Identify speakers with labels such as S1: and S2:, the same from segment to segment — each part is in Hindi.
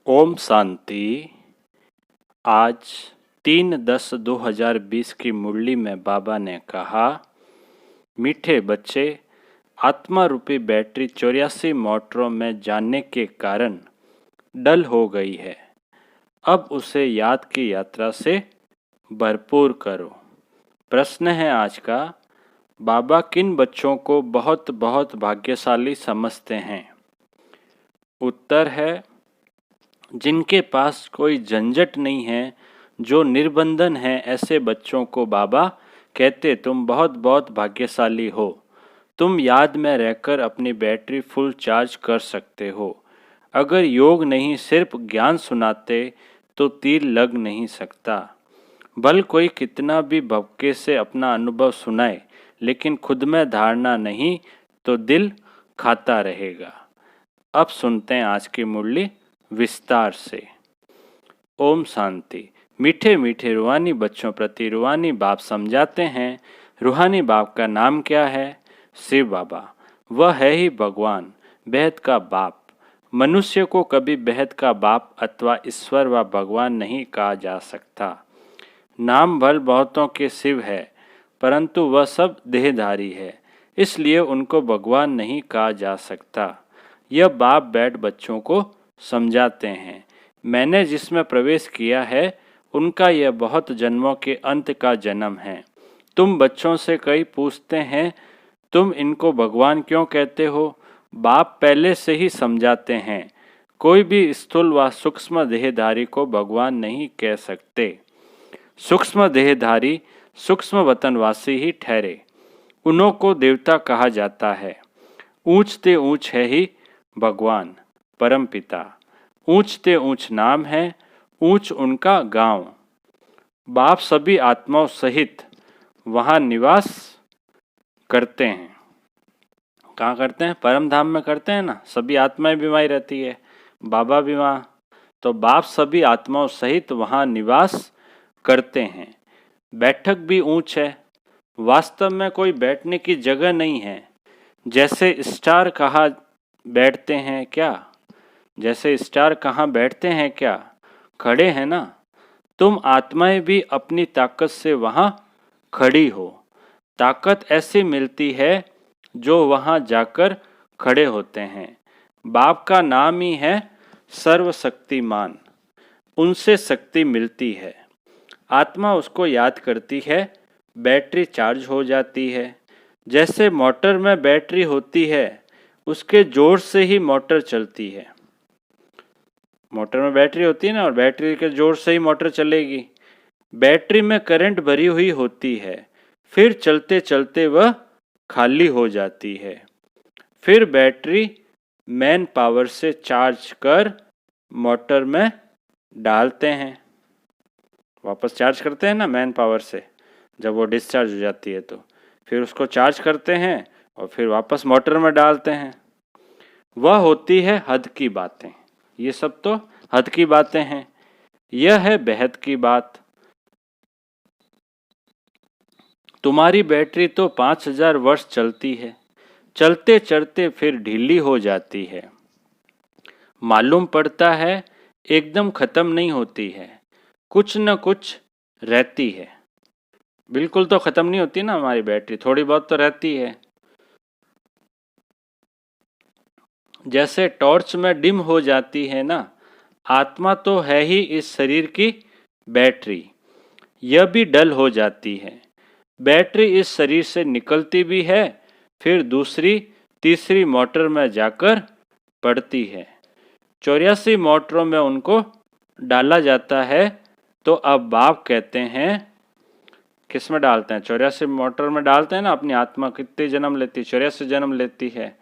S1: ओम शांति। आज 3/10/2020 की मुरली में बाबा ने कहा, मीठे बच्चे, आत्मा रूपी बैटरी 84 मोटरों में जाने के कारण डल हो गई है। अब उसे याद की यात्रा से भरपूर करो। प्रश्न है आज का, बाबा किन बच्चों को बहुत बहुत भाग्यशाली समझते हैं? उत्तर है, जिनके पास कोई झंझट नहीं है, जो निर्बंधन है, ऐसे बच्चों को बाबा कहते तुम बहुत बहुत भाग्यशाली हो। तुम याद में रहकर अपनी बैटरी फुल चार्ज कर सकते हो। अगर योग नहीं सिर्फ ज्ञान सुनाते तो तीर लग नहीं सकता। भल कोई कितना भी भक्के से अपना अनुभव सुनाए, लेकिन खुद में धारणा नहीं तो दिल खाता रहेगा। अब सुनते हैं आज की मुरली विस्तार से। ओम शांति। मीठे मीठे रूहानी बच्चों प्रति रूहानी बाप समझाते हैं। रूहानी बाप का नाम क्या है? शिव बाबा। वह है ही भगवान, बेहद का बाप। मनुष्य को कभी बेहद का बाप अथवा ईश्वर व भगवान नहीं कहा जा सकता। नाम भल बहुतों के शिव है, परंतु वह सब देहधारी है, इसलिए उनको भगवान नहीं कहा जा सकता। यह बाप बैठ बच्चों को समझाते हैं। मैंने जिसमें प्रवेश किया है, उनका यह बहुत जन्मों के अंत का जन्म है। तुम बच्चों से कई पूछते हैं, तुम इनको भगवान क्यों कहते हो? बाप पहले से ही समझाते हैं, कोई भी स्थूल व सूक्ष्म देहधारी को भगवान नहीं कह सकते। सूक्ष्म देहधारी सूक्ष्म वतनवासी ही ठहरे, उन्हों को देवता कहा जाता है। ऊंचते ऊंच है ही भगवान परमपिता। ऊंचते ऊंच नाम है, ऊंच उनका गांव। बाप सभी आत्माओं सहित वहाँ निवास करते हैं। कहाँ करते हैं? परम धाम में करते हैं ना। सभी आत्माएं भी वहीं रहती है, बाबा भी वहाँ। तो बाप सभी आत्माओं सहित वहाँ निवास करते हैं। बैठक भी ऊंच है, वास्तव में कोई बैठने की जगह नहीं है। जैसे स्टार कहाँ बैठते हैं क्या? जैसे स्टार कहाँ बैठते हैं क्या? खड़े हैं ना। तुम आत्माएं भी अपनी ताकत से वहाँ खड़ी हो। ताकत ऐसी मिलती है जो वहाँ जाकर खड़े होते हैं। बाप का नाम ही है सर्वशक्तिमान, उनसे शक्ति मिलती है। आत्मा उसको याद करती है, बैटरी चार्ज हो जाती है। जैसे मोटर में बैटरी होती है, उसके जोर से ही मोटर चलती है। मोटर में बैटरी होती है ना, और बैटरी के जोर से ही मोटर चलेगी। बैटरी में करंट भरी हुई होती है, फिर चलते चलते वह खाली हो जाती है। फिर बैटरी मैन पावर से चार्ज कर मोटर में डालते हैं। वापस चार्ज करते हैं ना मैन पावर से, जब वो डिस्चार्ज हो जाती है तो फिर उसको चार्ज करते हैं और फिर वापस मोटर में डालते हैं। वह होती है हद की बातें। ये सब तो हद की बातें हैं। यह है बेहद की बात। तुम्हारी बैटरी तो 5000 वर्ष चलती है, चलते चलते फिर ढीली हो जाती है। मालूम पड़ता है एकदम खत्म नहीं होती है, कुछ न कुछ रहती है। बिल्कुल तो खत्म नहीं होती ना हमारी बैटरी, थोड़ी बहुत तो रहती है। जैसे टॉर्च में डिम हो जाती है ना, आत्मा तो है ही इस शरीर की बैटरी, यह भी डल हो जाती है। बैटरी इस शरीर से निकलती भी है, फिर दूसरी तीसरी मोटर में जाकर पड़ती है। 84 मोटरों में उनको डाला जाता है। तो अब बाप कहते हैं, किस में डालते हैं? 84 मोटर में डालते हैं ना। अपनी आत्मा कितने जन्म लेती है? 84 जन्म लेती है।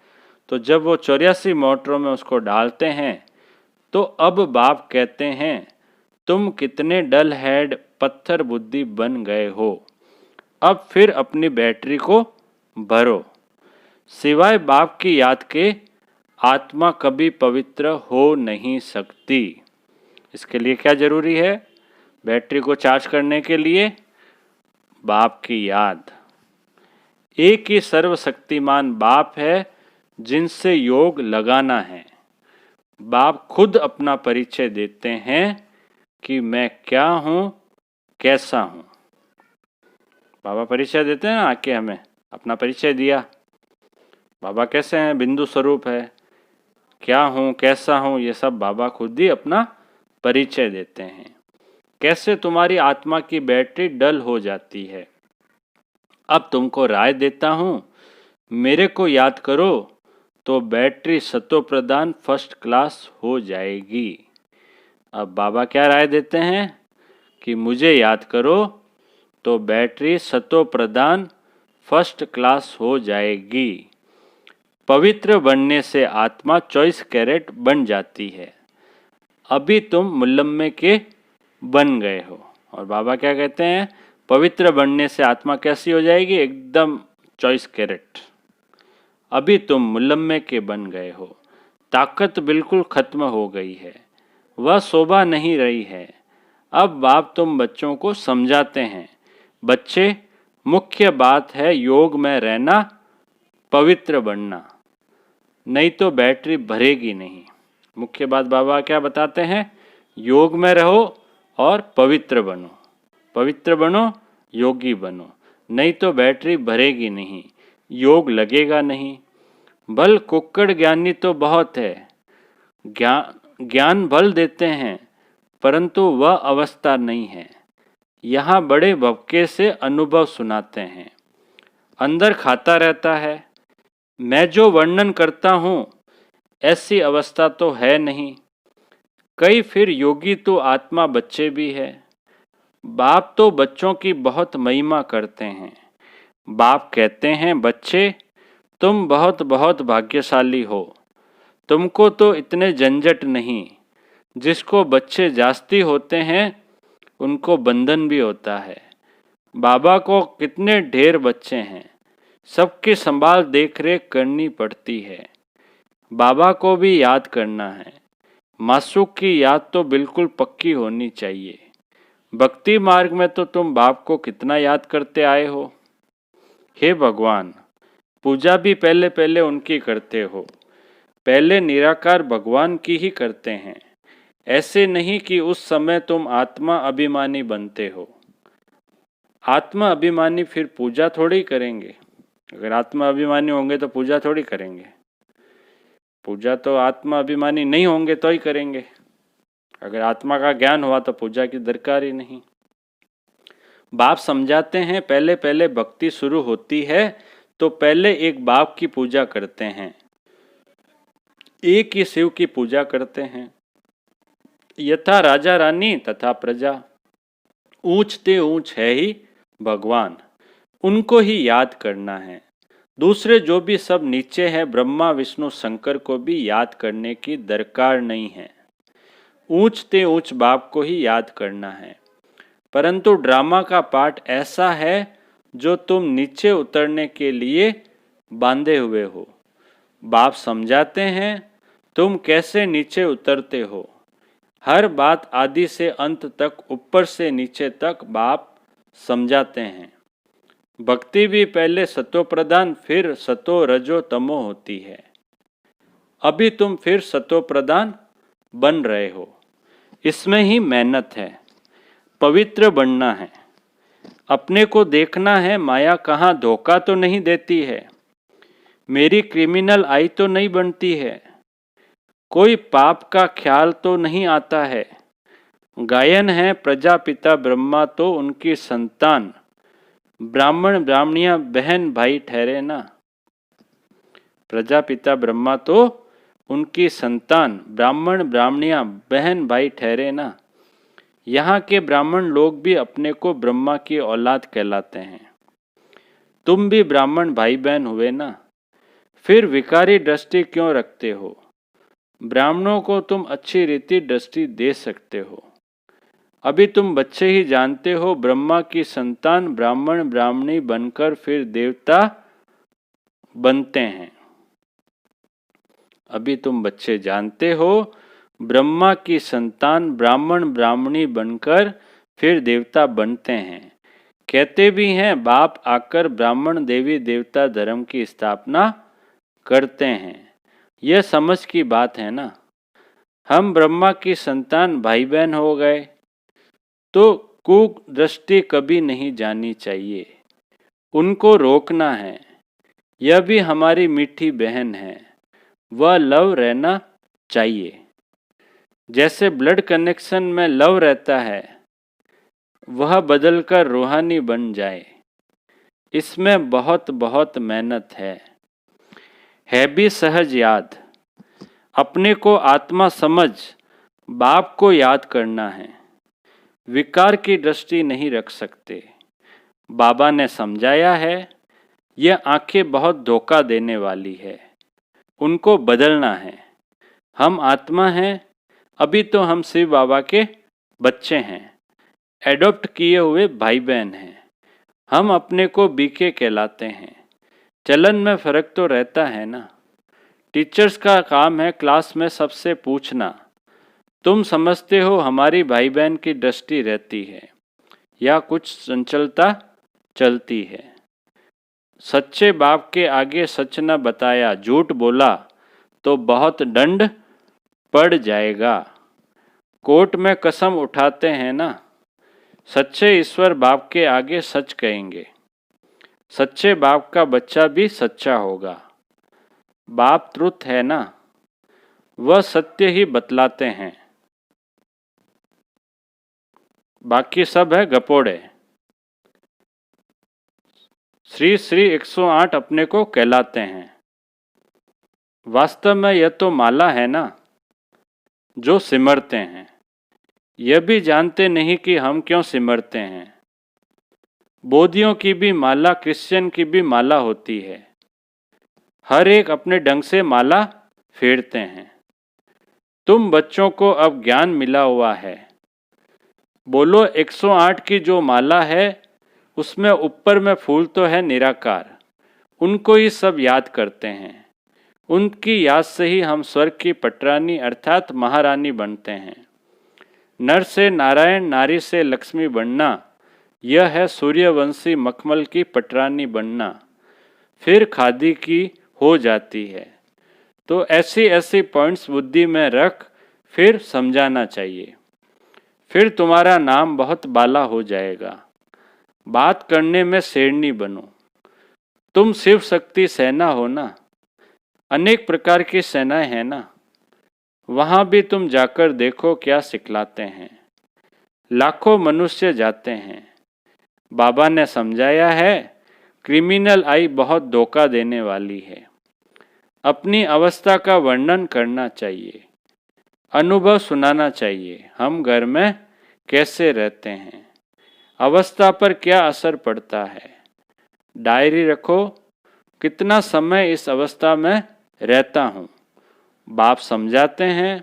S1: तो जब वो 84 मोटरों में उसको डालते हैं, तो अब बाप कहते हैं, तुम कितने डल हेड पत्थर बुद्धि बन गए हो। अब फिर अपनी बैटरी को भरो। सिवाय बाप की याद के आत्मा कभी पवित्र हो नहीं सकती। इसके लिए क्या जरूरी है? बैटरी को चार्ज करने के लिए बाप की याद। एक ही सर्वशक्तिमान बाप है जिनसे योग लगाना है। बाप खुद अपना परिचय देते हैं कि मैं क्या हूँ, कैसा हूँ। बाबा परिचय देते हैं ना, आके हमें अपना परिचय दिया। बाबा कैसे हैं, बिंदु स्वरूप है। क्या हूँ, कैसा हूँ, ये सब बाबा खुद ही अपना परिचय देते हैं। कैसे तुम्हारी आत्मा की बैटरी डल हो जाती है। अब तुमको राय देता हूँ, मेरे को याद करो तो बैटरी सतो प्रदान फर्स्ट क्लास हो जाएगी। अब बाबा क्या राय देते हैं कि मुझे याद करो तो बैटरी सतो प्रदान फर्स्ट क्लास हो जाएगी। पवित्र बनने से आत्मा 24 कैरेट बन जाती है। अभी तुम मुल्लम्मे के बन गए हो। और बाबा क्या कहते हैं, पवित्र बनने से आत्मा कैसी हो जाएगी, एकदम 24 कैरेट। अभी तुम मुल्लम्मे के बन गए हो। ताकत बिल्कुल खत्म हो गई है, वह शोभा नहीं रही है। अब बाप तुम बच्चों को समझाते हैं, बच्चे मुख्य बात है योग में रहना, पवित्र बनना, नहीं तो बैटरी भरेगी नहीं। मुख्य बात बाबा क्या बताते हैं, योग में रहो और पवित्र बनो। पवित्र बनो, योगी बनो, नहीं तो बैटरी भरेगी नहीं, योग लगेगा नहीं। बल कुक्कड़ ज्ञानी तो बहुत है, ज्ञान बल देते हैं, परंतु वह अवस्था नहीं है। यहाँ बड़े भपके से अनुभव सुनाते हैं, अंदर खाता रहता है। मैं जो वर्णन करता हूँ ऐसी अवस्था तो है नहीं। कई फिर योगी तो आत्मा बच्चे भी है। बाप तो बच्चों की बहुत महिमा करते हैं। बाप कहते हैं, बच्चे तुम बहुत बहुत भाग्यशाली हो, तुमको तो इतने झंझट नहीं। जिसको बच्चे जास्ती होते हैं उनको बंधन भी होता है। बाबा को कितने ढेर बच्चे हैं, सबकी संभाल देख रेख करनी पड़ती है। बाबा को भी याद करना है, मासूक की याद तो बिल्कुल पक्की होनी चाहिए। भक्ति मार्ग में तो तुम बाप को कितना याद करते आए हो। हे भगवान, पूजा भी पहले पहले उनकी करते हो, पहले निराकार भगवान की ही करते हैं। ऐसे नहीं कि उस समय तुम आत्मा अभिमानी बनते हो। आत्मा अभिमानी फिर पूजा थोड़ी करेंगे। अगर आत्मा अभिमानी होंगे तो पूजा थोड़ी करेंगे। पूजा तो आत्मा अभिमानी नहीं होंगे तो ही करेंगे। अगर आत्मा का ज्ञान हुआ तो पूजा की दरकार ही नहीं। बाप समझाते हैं, पहले पहले भक्ति शुरू होती है तो पहले एक बाप की पूजा करते हैं, एक ही शिव की पूजा करते हैं। यथा राजा रानी तथा प्रजा, ऊंचते ऊंच है ही भगवान, उनको ही याद करना है। दूसरे जो भी सब नीचे हैं, ब्रह्मा विष्णु शंकर को भी याद करने की दरकार नहीं है। ऊंचते ऊंच बाप को ही याद करना है। परंतु ड्रामा का पार्ट ऐसा है जो तुम नीचे उतरने के लिए बांधे हुए हो। बाप समझाते हैं तुम कैसे नीचे उतरते हो। हर बात आदि से अंत तक, ऊपर से नीचे तक बाप समझाते हैं। भक्ति भी पहले सतो प्रधान फिर सतो रजो तमो होती है। अभी तुम फिर सतो प्रधान बन रहे हो। इसमें ही मेहनत है, पवित्र बनना है। अपने को देखना है, माया कहाँ धोखा तो नहीं देती है, मेरी क्रिमिनल आई तो नहीं बनती है, कोई पाप का ख्याल तो नहीं आता है। गायन है प्रजापिता ब्रह्मा तो उनकी संतान, ब्राह्मण ब्राह्मणियां बहन भाई ठहरे ना। प्रजापिता ब्रह्मा तो उनकी संतान, ब्राह्मण ब्राह्मणियां बहन भाई ठहरे ना। यहाँ के ब्राह्मण लोग भी अपने को ब्रह्मा की औलाद कहलाते हैं। तुम भी ब्राह्मण भाई बहन हुए ना, फिर विकारी दृष्टि क्यों रखते हो। ब्राह्मणों को तुम अच्छी रीति दृष्टि दे सकते हो। अभी तुम बच्चे ही जानते हो, ब्रह्मा की संतान ब्राह्मण ब्राह्मणी बनकर फिर देवता बनते हैं। अभी तुम बच्चे जानते हो, ब्रह्मा की संतान ब्राह्मण ब्राह्मणी बनकर फिर देवता बनते हैं। कहते भी हैं बाप आकर ब्राह्मण देवी देवता धर्म की स्थापना करते हैं। यह समझ की बात है ना। हम ब्रह्मा की संतान भाई बहन हो गए, तो कुदृष्टि कभी नहीं जानी चाहिए, उनको रोकना है। यह भी हमारी मीठी बहन है, वह लव रहना चाहिए। जैसे ब्लड कनेक्शन में लव रहता है, वह बदलकर रूहानी बन जाए, इसमें बहुत बहुत मेहनत है भी सहज याद। अपने को आत्मा समझ बाप को याद करना है, विकार की दृष्टि नहीं रख सकते। बाबा ने समझाया है, यह आंखें बहुत धोखा देने वाली है, उनको बदलना है। हम आत्मा हैं, अभी तो हम शिव बाबा के बच्चे हैं, एडॉप्ट किए हुए भाई बहन हैं। हम अपने को बीके कहलाते हैं। चलन में फर्क तो रहता है ना। टीचर्स का काम है क्लास में सबसे पूछना, तुम समझते हो हमारी भाई बहन की दृष्टि रहती है या कुछ चंचलता चलती है। सच्चे बाप के आगे सच न बताया, झूठ बोला तो बहुत दंड पड़ जाएगा। कोर्ट में कसम उठाते हैं ना, सच्चे ईश्वर बाप के आगे सच कहेंगे। सच्चे बाप का बच्चा भी सच्चा होगा। बाप ट्रुथ है ना, वह सत्य ही बतलाते हैं, बाकी सब है गपोड़े। श्री श्री 108 अपने को कहलाते हैं। वास्तव में यह तो माला है ना, जो सिमरते हैं। यह भी जानते नहीं कि हम क्यों सिमरते हैं। बोधियों की भी माला, क्रिश्चियन की भी माला होती है। हर एक अपने ढंग से माला फेरते हैं। तुम बच्चों को अब ज्ञान मिला हुआ है। बोलो 108 की जो माला है, उसमें ऊपर में फूल तो है निराकार, उनको ही सब याद करते हैं। उनकी याद से ही हम स्वर्ग की पटरानी अर्थात महारानी बनते हैं। नर से नारायण, नारी से लक्ष्मी बनना, यह है सूर्यवंशी मखमल की पटरानी बनना। फिर खादी की हो जाती है। तो ऐसी ऐसी पॉइंट्स बुद्धि में रख, फिर समझाना चाहिए। फिर तुम्हारा नाम बहुत बाला हो जाएगा। बात करने में शेरनी बनो। तुम शिव शक्ति सेना हो ना, अनेक प्रकार की सेनाएं हैं ना, वहां भी तुम जाकर देखो क्या सिखलाते हैं। लाखों मनुष्य जाते हैं। बाबा ने समझाया है, क्रिमिनल आई बहुत धोखा देने वाली है। अपनी अवस्था का वर्णन करना चाहिए, अनुभव सुनाना चाहिए। हम घर में कैसे रहते हैं, अवस्था पर क्या असर पड़ता है। डायरी रखो, कितना समय इस अवस्था में रहता हूँ। बाप समझाते हैं,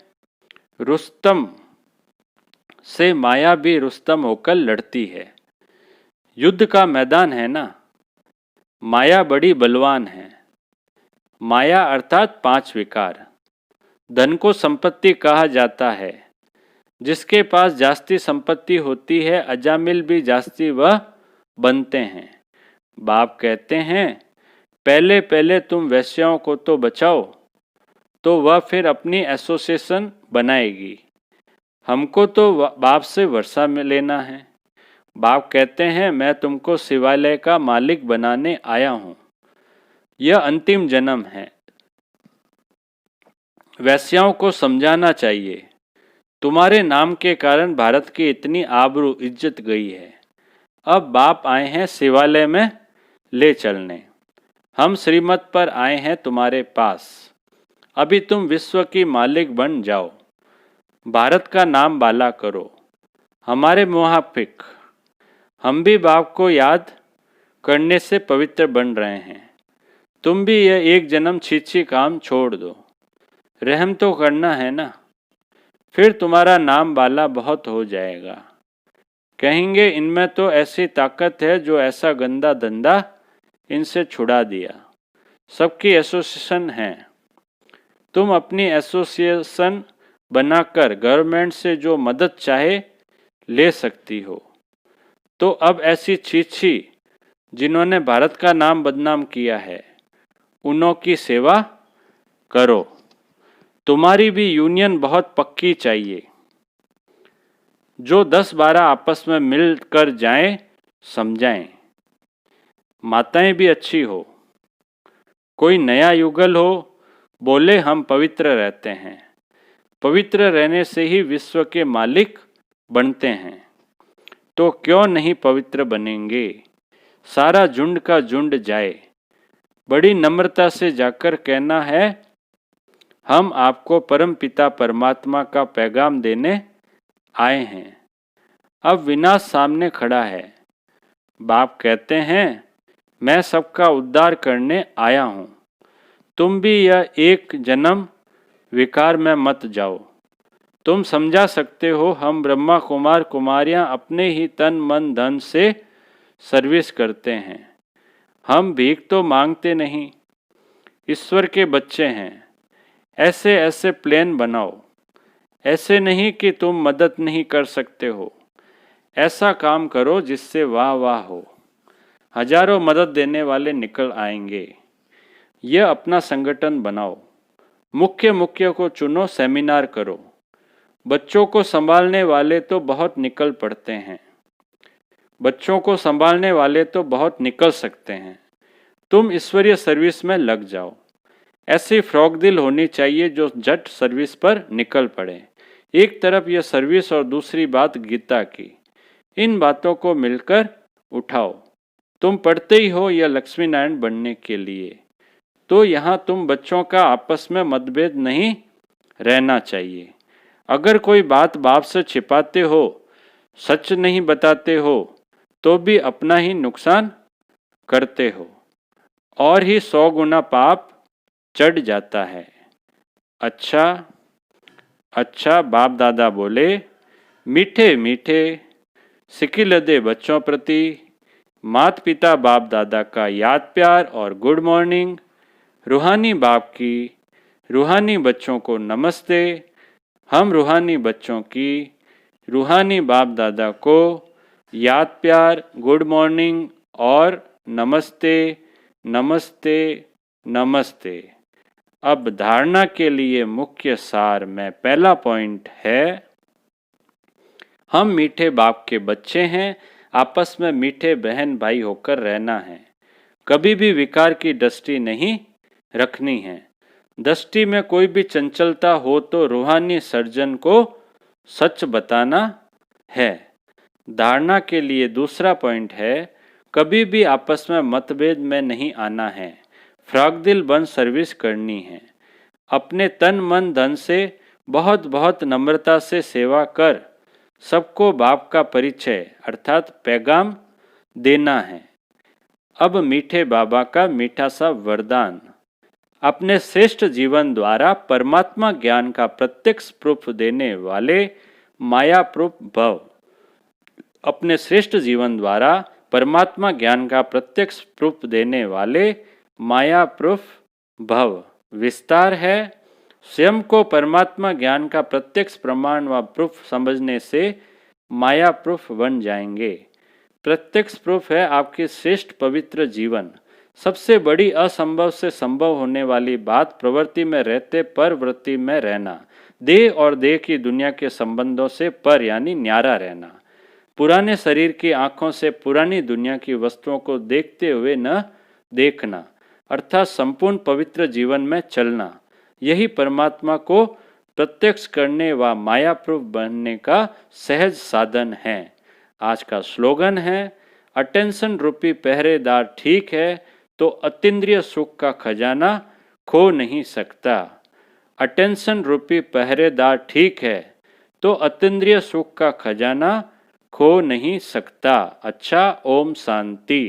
S1: रुस्तम से माया भी रुस्तम होकर लड़ती है। युद्ध का मैदान है ना, माया बड़ी बलवान है। माया अर्थात 5 विकार। धन को संपत्ति कहा जाता है। जिसके पास जास्ती संपत्ति होती है, अजामिल भी जास्ती वह बनते हैं। बाप कहते हैं, पहले पहले तुम वैश्याओं को तो बचाओ, तो वह फिर अपनी एसोसिएशन बनाएगी। हमको तो बाप से वर्षा में लेना है। बाप कहते हैं, मैं तुमको शिवालय का मालिक बनाने आया हूँ। यह अंतिम जन्म है। वैश्याओं को समझाना चाहिए, तुम्हारे नाम के कारण भारत की इतनी आबरू इज्जत गई है। अब बाप आए हैं शिवालय में ले चलने। हम श्रीमत पर आए हैं तुम्हारे पास। अभी तुम विश्व की मालिक बन जाओ, भारत का नाम बाला करो। हमारे मुहाफिक, हम भी बाप को याद करने से पवित्र बन रहे हैं। तुम भी यह एक जन्म छीछी काम छोड़ दो। रहम तो करना है ना, फिर तुम्हारा नाम बाला बहुत हो जाएगा। कहेंगे इनमें तो ऐसी ताकत है जो ऐसा गंदा धंधा इनसे छुड़ा दिया। सबकी एसोसिएशन है। तुम अपनी एसोसिएशन बनाकर गवर्नमेंट से जो मदद चाहे ले सकती हो। तो अब ऐसी छीछी जिन्होंने भारत का नाम बदनाम किया है, उन्हों की सेवा करो। तुम्हारी भी यूनियन बहुत पक्की चाहिए, जो 10-12 आपस में मिलकर जाएं, समझाएं। माताएं भी अच्छी हो, कोई नया युगल हो, बोले हम पवित्र रहते हैं, पवित्र रहने से ही विश्व के मालिक बनते हैं, तो क्यों नहीं पवित्र बनेंगे। सारा झुंड का झुंड जाए, बड़ी नम्रता से जाकर कहना है, हम आपको परम पिता परमात्मा का पैगाम देने आए हैं। अब विनाश सामने खड़ा है। बाप कहते हैं, मैं सबका उद्धार करने आया हूँ। तुम भी यह एक जन्म विकार में मत जाओ। तुम समझा सकते हो, हम ब्रह्मा कुमार कुमारियाँ अपने ही तन मन धन से सर्विस करते हैं। हम भीख तो मांगते नहीं, ईश्वर के बच्चे हैं। ऐसे ऐसे प्लान बनाओ, ऐसे नहीं कि तुम मदद नहीं कर सकते हो। ऐसा काम करो जिससे वाह वाह हो, हजारों मदद देने वाले निकल आएंगे। यह अपना संगठन बनाओ, मुख्य को चुनो, सेमिनार करो। बच्चों को संभालने वाले तो बहुत निकल पड़ते हैं, बच्चों को संभालने वाले तो बहुत निकल सकते हैं। तुम ईश्वरीय सर्विस में लग जाओ। ऐसी फ्रॉक दिल होनी चाहिए जो झट सर्विस पर निकल पड़े। एक तरफ यह सर्विस और दूसरी बात गीता की। इन बातों को मिलकर उठाओ। तुम पढ़ते ही हो यह लक्ष्मी नारायण बनने के लिए, तो यहाँ तुम बच्चों का आपस में मतभेद नहीं रहना चाहिए। अगर कोई बात बाप से छिपाते हो, सच नहीं बताते हो, तो भी अपना ही नुकसान करते हो और ही 100 गुना पाप चढ़ जाता है। अच्छा अच्छा, बाप दादा बोले, मीठे मीठे सिकिलदे बच्चों प्रति माता पिता बाप दादा का याद प्यार और गुड मॉर्निंग। रूहानी बाप की रूहानी बच्चों को नमस्ते। हम रूहानी बच्चों की रूहानी बाप दादा को याद प्यार, गुड मॉर्निंग और नमस्ते नमस्ते नमस्ते। अब धारणा के लिए मुख्य सार में पहला पॉइंट है, हम मीठे बाप के बच्चे हैं, आपस में मीठे बहन भाई होकर रहना है। कभी भी विकार की दृष्टि नहीं रखनी है। दृष्टि में कोई भी चंचलता हो तो रूहानी सर्जन को सच बताना है। धारणा के लिए दूसरा पॉइंट है, कभी भी आपस में मतभेद में नहीं आना है। फ्रॉक दिल बन सर्विस करनी है। अपने तन मन धन से बहुत बहुत नम्रता से सेवा कर सबको बाप का परिचय अर्थात पैगाम देना है। अब मीठे बाबा का मीठा सा वरदान, अपने श्रेष्ठ जीवन द्वारा परमात्मा ज्ञान का प्रत्यक्ष प्रूफ देने वाले माया प्रूफ भव। अपने श्रेष्ठ जीवन द्वारा परमात्मा ज्ञान का प्रत्यक्ष प्रूफ देने वाले माया प्रूफ भव। विस्तार है, स्वयं को परमात्मा ज्ञान का प्रत्यक्ष प्रमाण व प्रूफ समझने से माया प्रूफ बन जाएंगे। प्रत्यक्ष प्रूफ है आपके श्रेष्ठ पवित्र जीवन। सबसे बड़ी असंभव से संभव होने वाली बात प्रवृत्ति में रहते पर वृत्ति में रहना, देह और देह की दुनिया के संबंधों से पर यानी न्यारा रहना, पुराने शरीर की आंखों से पुरानी दुनिया की वस्तुओं को देखते हुए न देखना, अर्थात संपूर्ण पवित्र जीवन में चलना। यही परमात्मा को प्रत्यक्ष करने व माया प्रूफ बनने का सहज साधन है। आज का स्लोगन है, अटेंशन रूपी पहरेदार ठीक है तो अतीन्द्रिय सुख का खजाना खो नहीं सकता। अटेंशन रूपी पहरेदार ठीक है तो अतीन्द्रिय सुख का खजाना खो नहीं सकता। अच्छा, ओम शांति।